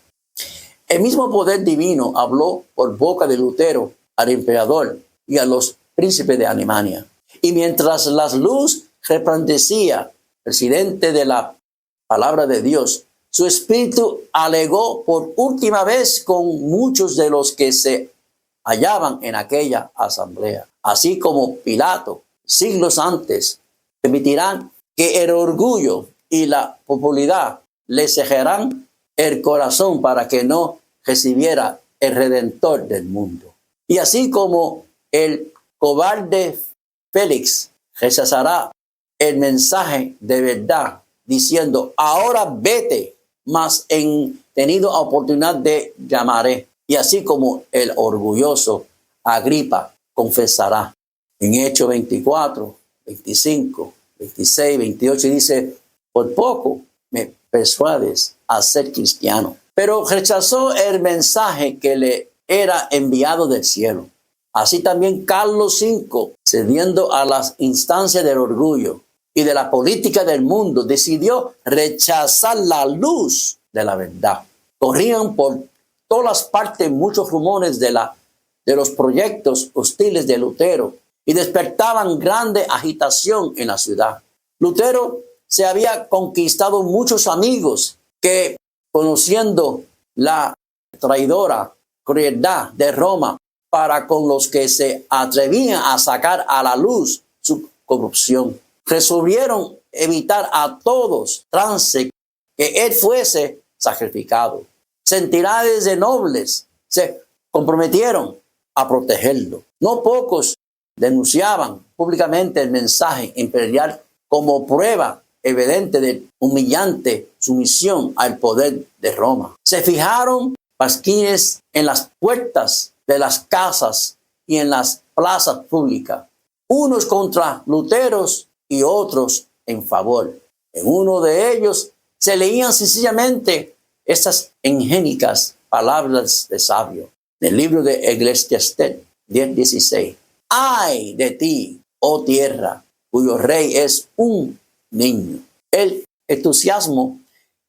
El mismo poder divino habló por boca de Lutero al emperador y a los príncipes de Alemania. Y mientras la luz resplandecía, presidente de la palabra de Dios, su espíritu alegó por última vez con muchos de los que se hallaban en aquella asamblea, así como Pilato, siglos antes, permitirán que el orgullo y la popularidad le cegarán el corazón para que no recibiera el Redentor del mundo. Y así como el cobarde Félix rechazará el mensaje de verdad, diciendo, ahora vete, mas en tenido oportunidad de llamaré. Y así como el orgulloso Agripa confesará. En Hechos 24, 25, 26, 28 dice, por poco me persuades a ser cristiano. Pero rechazó el mensaje que le era enviado del cielo. Así también Carlos V, cediendo a las instancias del orgullo y de la política del mundo, decidió rechazar la luz de la verdad. Corrían por todas partes muchos rumores de los proyectos hostiles de Lutero y despertaban grande agitación en la ciudad. Lutero se había conquistado muchos amigos que, conociendo la traidora crueldad de Roma para con los que se atrevían a sacar a la luz su corrupción, resolvieron evitar a todos trance que él fuese sacrificado. Centenares de nobles se comprometieron a protegerlo. No pocos denunciaban públicamente el mensaje imperial como prueba evidente de humillante sumisión al poder de Roma. Se fijaron pasquines en las puertas de las casas y en las plazas públicas, unos contra luteros y otros en favor. En uno de ellos se leían sencillamente estas ingénicas palabras de sabio del libro de Eclesiastés 10:16. ¡Ay de ti, oh tierra, cuyo rey es un niño! El entusiasmo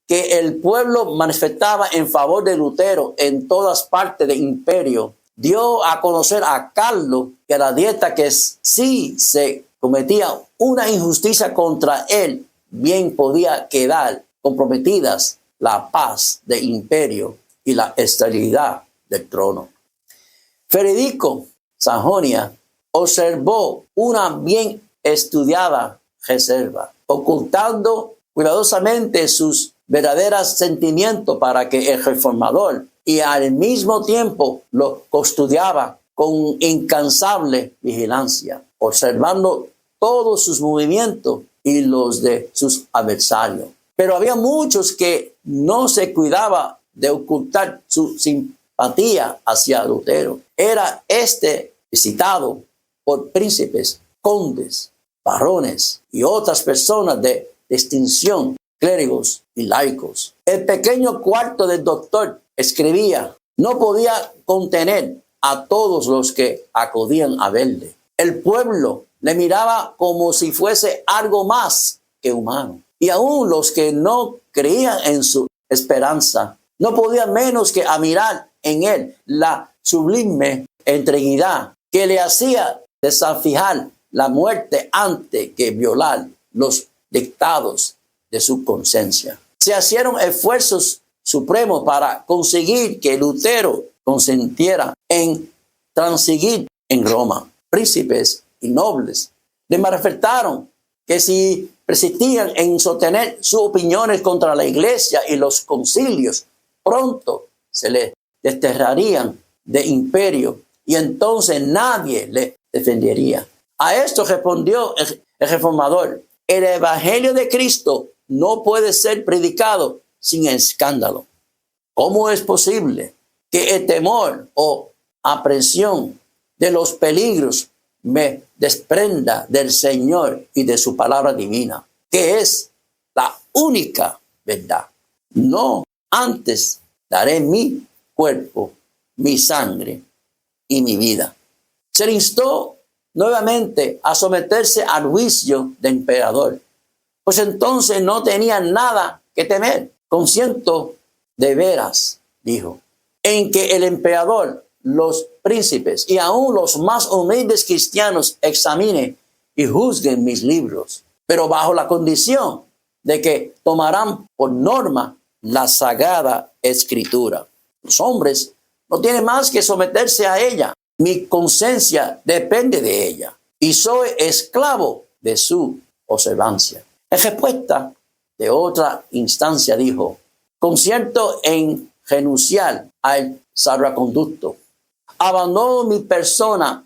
que el pueblo manifestaba en favor de Lutero en todas partes del imperio dio a conocer a Carlos que la dieta que sí se cometía una injusticia contra él, bien podía quedar comprometidas la paz del imperio y la estabilidad del trono. Federico Sajonia observó una bien estudiada reserva, ocultando cuidadosamente sus verdaderos sentimientos para que el reformador y al mismo tiempo lo custodiaba con incansable vigilancia, observando todos sus movimientos y los de sus adversarios. Pero había muchos que no se cuidaba de ocultar su simpatía hacia Lutero. Era visitado por príncipes, condes, varones y otras personas de distinción, clérigos y laicos. El pequeño cuarto del doctor, escribía, no podía contener a todos los que acudían a verle. El pueblo le miraba como si fuese algo más que humano. Y aún los que no creían en su esperanza no podían menos que admirar en él la sublime integridad que le hacía desafiar la muerte antes que violar los dictados de su conciencia. Se hicieron esfuerzos supremos para conseguir que Lutero consentiera en transigir en Roma. Príncipes y nobles le manifestaron que si persistían en sostener sus opiniones contra la iglesia y los concilios, pronto se les desterrarían de imperio y entonces nadie le defendería. A esto respondió el reformador: el evangelio de Cristo no puede ser predicado sin escándalo. ¿Cómo es posible que el temor o aprensión de los peligros me desprenda del Señor y de su palabra divina, que es la única verdad? No, antes daré mi cuerpo, mi sangre y mi vida. Se le instó nuevamente a someterse al juicio del emperador, pues entonces no tenía nada que temer. Consiento de veras, dijo, en que el emperador, los príncipes y aún los más humildes cristianos examinen y juzguen mis libros, pero bajo la condición de que tomarán por norma la Sagrada Escritura. Los hombres no tienen más que someterse a ella. Mi conciencia depende de ella y soy esclavo de su observancia. En respuesta de otra instancia dijo, consiento en renunciar al salvoconducto. Abandono mi persona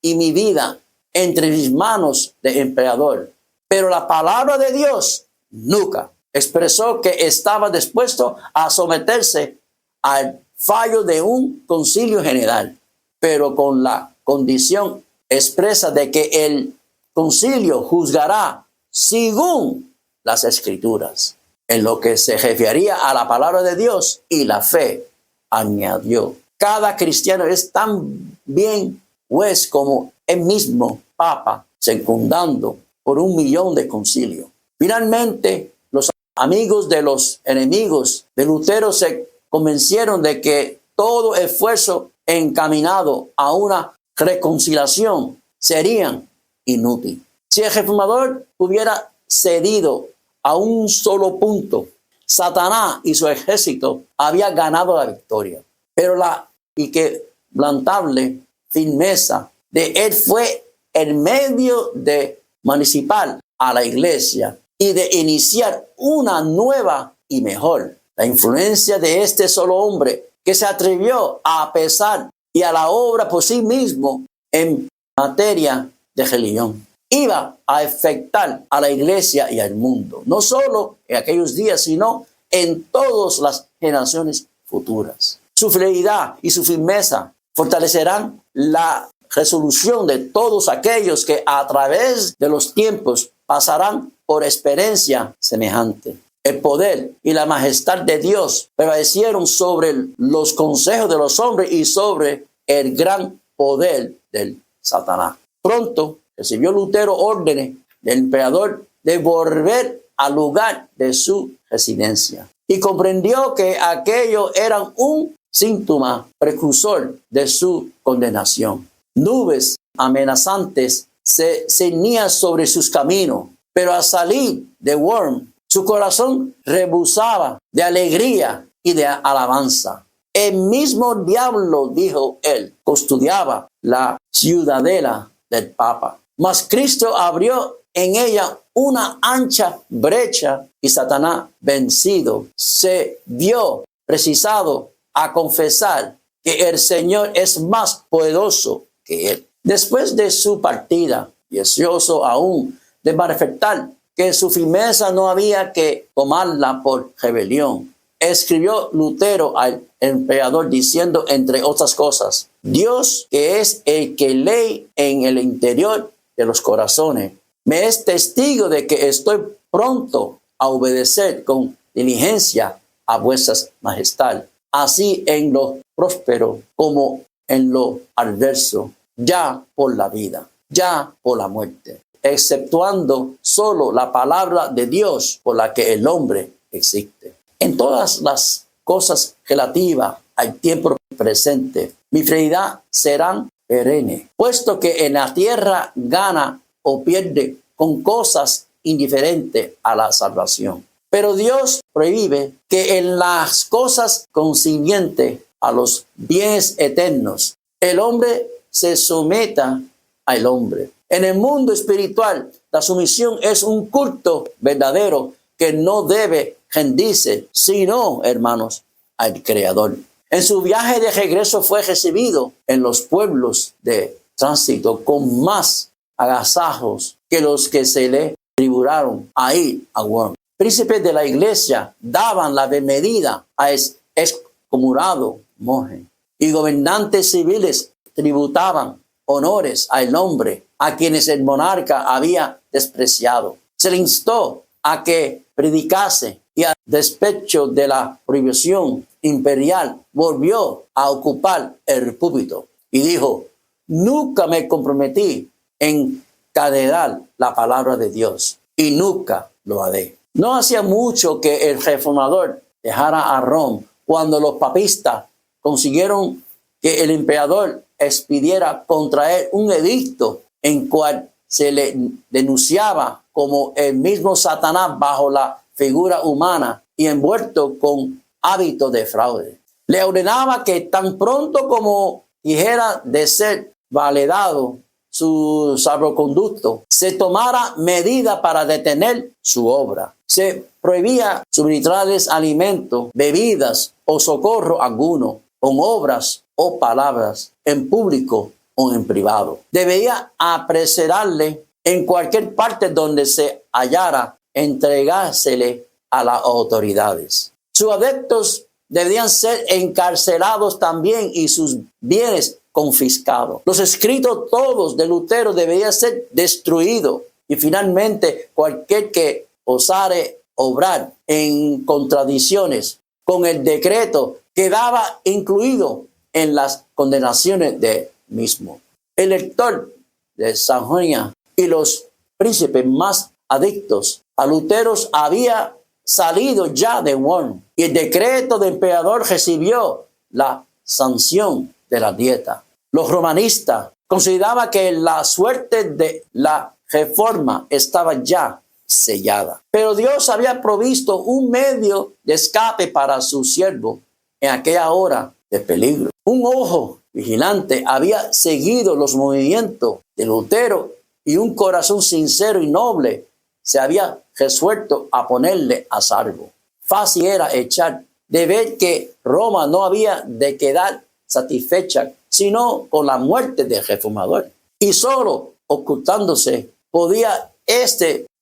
y mi vida entre mis manos de emperador. Pero la palabra de Dios nunca expresó que estaba dispuesto a someterse al fallo de un concilio general, pero con la condición expresa de que el concilio juzgará según las Escrituras. En lo que se refería a la palabra de Dios y la fe, añadió, cada cristiano es tan bien juez como el mismo Papa, secundando por 1 millón de concilios. Finalmente, los amigos de los enemigos de Lutero se convencieron de que todo esfuerzo encaminado a una reconciliación sería inútil. Si el reformador hubiera cedido a un solo punto, Satanás y su ejército habían ganado la victoria. Pero la inquebrantable firmeza de él fue el medio de municipal a la iglesia y de iniciar una nueva y mejor. La influencia de este solo hombre que se atrevió a pesar y a la obra por sí mismo en materia de religión iba a afectar a la iglesia y al mundo, no solo en aquellos días, sino en todas las generaciones futuras. Su fidelidad y su firmeza fortalecerán la resolución de todos aquellos que a través de los tiempos pasarán por experiencia semejante. El poder y la majestad de Dios prevalecieron sobre los consejos de los hombres y sobre el gran poder del Satanás. Pronto recibió Lutero órdenes del emperador de volver al lugar de su residencia y comprendió que aquello era un síntoma precursor de su condenación. Nubes amenazantes se cernían sobre sus caminos, pero al salir de Worms, su corazón rebosaba de alegría y de alabanza. El mismo diablo, dijo él, custodiaba la ciudadela del Papa. Mas Cristo abrió en ella una ancha brecha y Satanás, vencido, se vio precisado a confesar que el Señor es más poderoso que él. Después de su partida, deseoso aún de manifestar que su firmeza no había que tomarla por rebelión, escribió Lutero al emperador diciendo, entre otras cosas, Dios, que es el que lee en el interior de los corazones, me es testigo de que estoy pronto a obedecer con diligencia a vuestras majestades, así en lo próspero como en lo adverso, ya por la vida, ya por la muerte, exceptuando solo la palabra de Dios por la que el hombre existe. En todas las cosas relativas al tiempo presente, mi fidelidad será perenne, puesto que en la tierra gana o pierde con cosas indiferentes a la salvación. Pero Dios prohíbe que en las cosas concernientes a los bienes eternos, el hombre se someta al hombre. En el mundo espiritual, la sumisión es un culto verdadero que no debe rendirse, sino, hermanos, al Creador. En su viaje de regreso fue recibido en los pueblos de tránsito con más agasajos que los que se le tributaron a ir a Worms. Príncipes de la iglesia daban la bienvenida a excomulgado monje y gobernantes civiles tributaban honores al hombre a quienes el monarca había despreciado. Se le instó a que predicase y a despecho de la prohibición imperial volvió a ocupar el púlpito y dijo, nunca me comprometí en encadenar la palabra de Dios y nunca lo haré. No hacía mucho que el reformador dejara a Roma cuando los papistas consiguieron que el emperador expidiera contra él un edicto en cual se le denunciaba como el mismo Satanás bajo la figura humana y envuelto con hábito de fraude. Le ordenaba que tan pronto como dijera de ser validado su salvoconducto, se tomara medida para detener su obra. Se prohibía suministrarles alimentos, bebidas o socorro alguno, con obras o palabras, en público o en privado. Debía apresurarle en cualquier parte donde se hallara, entregársele a las autoridades. Sus adeptos debían ser encarcelados también y sus bienes confiscados. Los escritos todos de Lutero debían ser destruidos y finalmente cualquier que osare obrar en contradicciones con el decreto quedaba incluido en las condenaciones de mismo. El lector de Sajonia y los príncipes más adictos a Lutero había salido ya de Worms y el decreto del emperador recibió la sanción de la dieta. Los romanistas consideraban que la suerte de la reforma estaba ya sellada. Pero Dios había provisto un medio de escape para su siervo en aquella hora de peligro. Un ojo vigilante había seguido los movimientos de Lutero y un corazón sincero y noble se había resuelto a ponerle a salvo. Fácil era echar de ver que Roma no había de quedar satisfecha sino con la muerte del reformador. Y solo ocultándose podía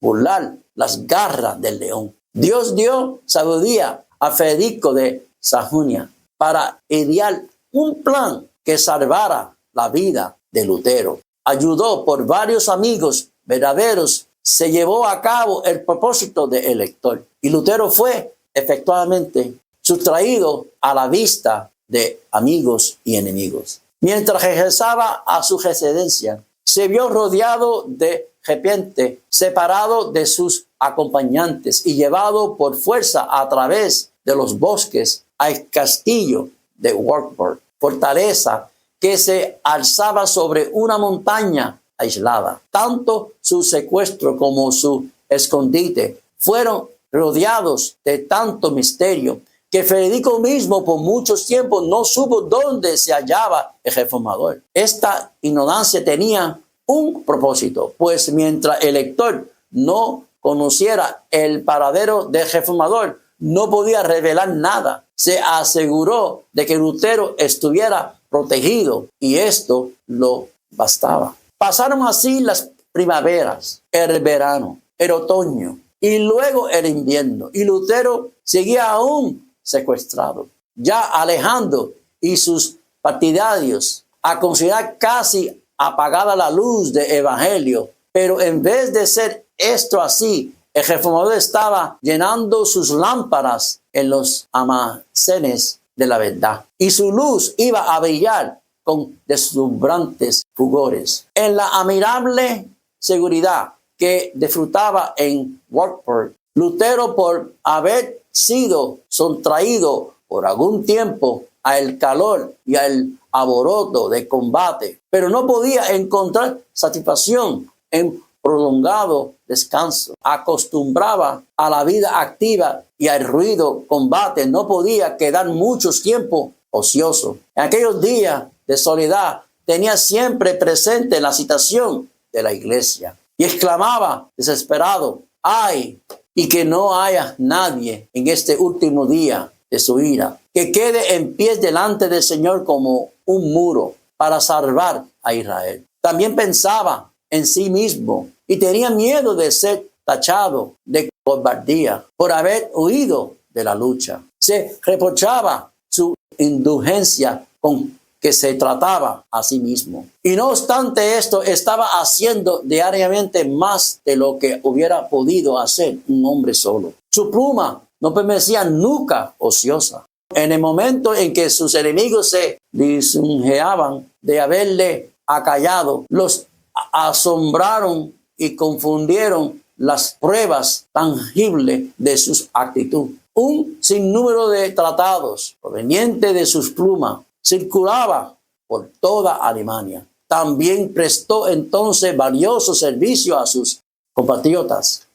burlar las garras del león. Dios dio sabiduría a Federico de Sajonia para idear un plan que salvara la vida de Lutero. Ayudó por varios amigos verdaderos, se llevó a cabo el propósito del elector. Y Lutero fue efectivamente sustraído a la vista de amigos y enemigos. Mientras regresaba a su residencia, se vio rodeado de repente, separado de sus acompañantes y llevado por fuerza a través de los bosques al castillo de Wartburg, fortaleza que se alzaba sobre una montaña aislada. Tanto su secuestro como su escondite fueron rodeados de tanto misterio que Federico mismo por muchos tiempos no supo dónde se hallaba el reformador. Esta ignorancia tenía un propósito, pues mientras el lector no conociera el paradero del reformador, no podía revelar nada. Se aseguró de que Lutero estuviera protegido y esto lo bastaba. Pasaron así las primaveras, el verano, el otoño y luego el invierno. Y Lutero seguía aún secuestrado, ya alejando y sus partidarios a considerar casi apagada la luz del evangelio. Pero en vez de ser esto así, el reformador estaba llenando sus lámparas en los almacenes de la verdad y su luz iba a brillar con deslumbrantes fulgores. En la admirable seguridad que disfrutaba en Wartburg, Lutero, por haber sido sontraído por algún tiempo al calor y al alboroto de combate, pero no podía encontrar satisfacción en prolongado descanso. Acostumbraba a la vida activa y al ruido combate, no podía quedar mucho tiempo ocioso. En aquellos días de soledad tenía siempre presente la citación de la iglesia y exclamaba desesperado: ¡ay! Y que no haya nadie en este último día de su ira que quede en pie delante del Señor como un muro para salvar a Israel. También pensaba en sí mismo y tenía miedo de ser tachado de cobardía por haber huido de la lucha. Se reprochaba su indulgencia con que se trataba a sí mismo. Y no obstante esto, estaba haciendo diariamente más de lo que hubiera podido hacer un hombre solo. Su pluma no permanecía nunca ociosa. En el momento en que sus enemigos se lisonjeaban de haberle acallado, los asombraron y confundieron las pruebas tangibles de su actitud. Un sinnúmero de tratados provenientes de sus plumas circulaba por toda Alemania. También prestó entonces valioso servicio a sus compatriotas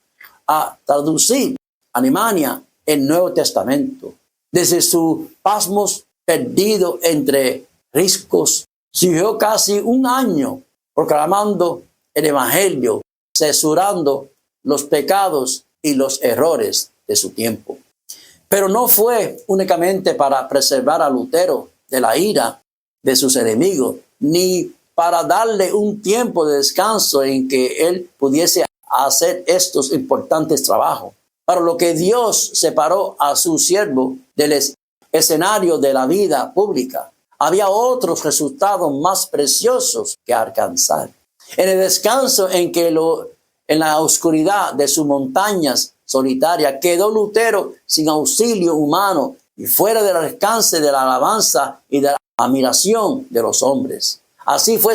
a traducir Alemania el Nuevo Testamento. Desde sus pasmos perdido entre riscos, siguió casi un año proclamando el Evangelio, censurando los pecados y los errores de su tiempo. Pero no fue únicamente para preservar a Lutero de la ira de sus enemigos, ni para darle un tiempo de descanso en que él pudiese hacer estos importantes trabajos. Para lo que Dios separó a su siervo del escenario de la vida pública, había otros resultados más preciosos que alcanzar. En el descanso en la oscuridad de sus montañas solitarias quedó Lutero sin auxilio humano y fuera del alcance de la alabanza y de la admiración de los hombres. Así fue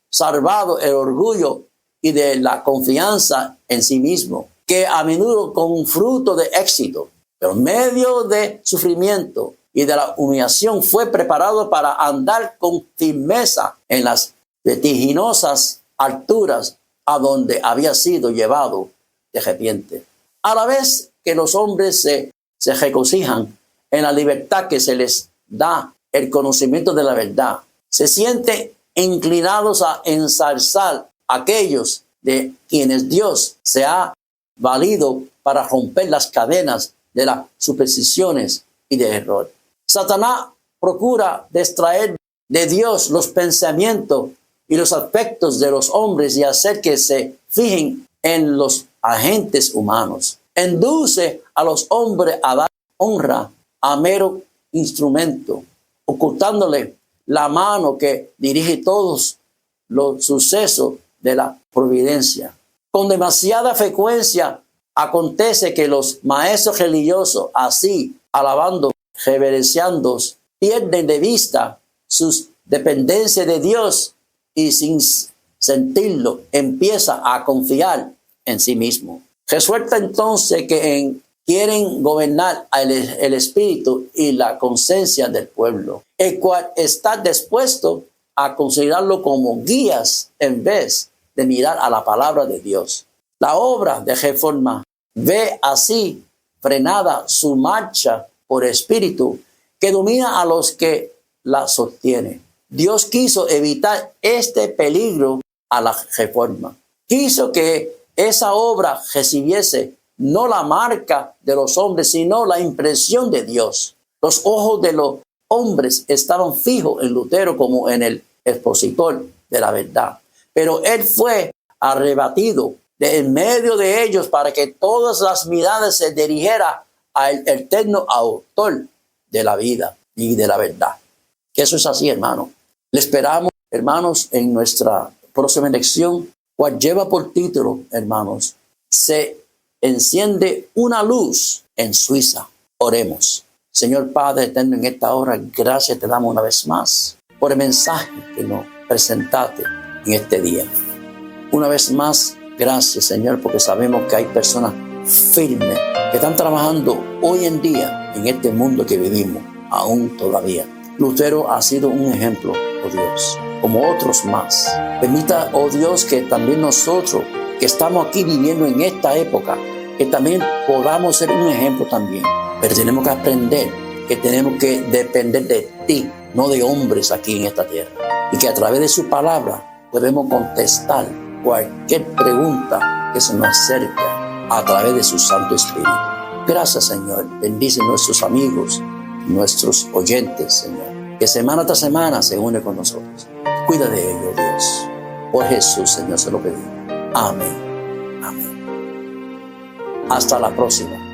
salvado el orgullo y de la confianza en sí mismo, que a menudo con un fruto de éxito, pero en medio de sufrimiento y de la humillación fue preparado para andar con firmeza en las vertiginosas alturas a donde había sido llevado de repente. A la vez que los hombres se regocijan en la libertad que se les da el conocimiento de la verdad, se sienten inclinados a ensalzar a aquellos de quienes Dios se ha valido para romper las cadenas de las supersticiones y de error. Satanás procura distraer de Dios los pensamientos y los aspectos de los hombres y hacer que se fijen en los agentes humanos. Induce a los hombres a dar honra a mero instrumento, ocultándole la mano que dirige todos los sucesos de la providencia. Con demasiada frecuencia acontece que los maestros religiosos, así alabando, reverenciando, pierden de vista sus dependencias de Dios y sin sentirlo empieza a confiar en sí mismo. Resulta entonces que quieren gobernar el espíritu y la conciencia del pueblo, el cual está dispuesto a considerarlo como guías en vez de mirar a la palabra de Dios. La obra de reforma ve así frenada su marcha por espíritu que domina a los que la sostienen. Dios quiso evitar este peligro a la reforma. Quiso que esa obra recibiese no la marca de los hombres, sino la impresión de Dios. Los ojos de los hombres estaban fijos en Lutero como en el expositor de la verdad. Pero él fue arrebatido de en medio de ellos para que todas las miradas se dirigieran al eterno autor de la vida y de la verdad. Que eso es así, hermano. Le esperamos, hermanos, en nuestra próxima lección, cual lleva por título, hermanos, se enciende una luz en Suiza. Oremos. Señor Padre eterno, en esta hora, gracias te damos una vez más por el mensaje que nos presentaste en este día. Una vez más, gracias, Señor, porque sabemos que hay personas firmes que están trabajando hoy en día en este mundo que vivimos, aún todavía. Lutero ha sido un ejemplo, oh Dios, como otros más. Permita, oh Dios, que también nosotros que estamos aquí viviendo en esta época, que también podamos ser un ejemplo también. Pero tenemos que aprender que tenemos que depender de ti, no de hombres aquí en esta tierra. Y que a través de su palabra podemos contestar cualquier pregunta que se nos acerca a través de su Santo Espíritu. Gracias, Señor. Bendice a nuestros amigos, nuestros oyentes, Señor, que semana tras semana se une con nosotros. Cuida de ellos, Dios. Por Jesús, Señor, se lo pedimos. Amén. Amén. Hasta la próxima.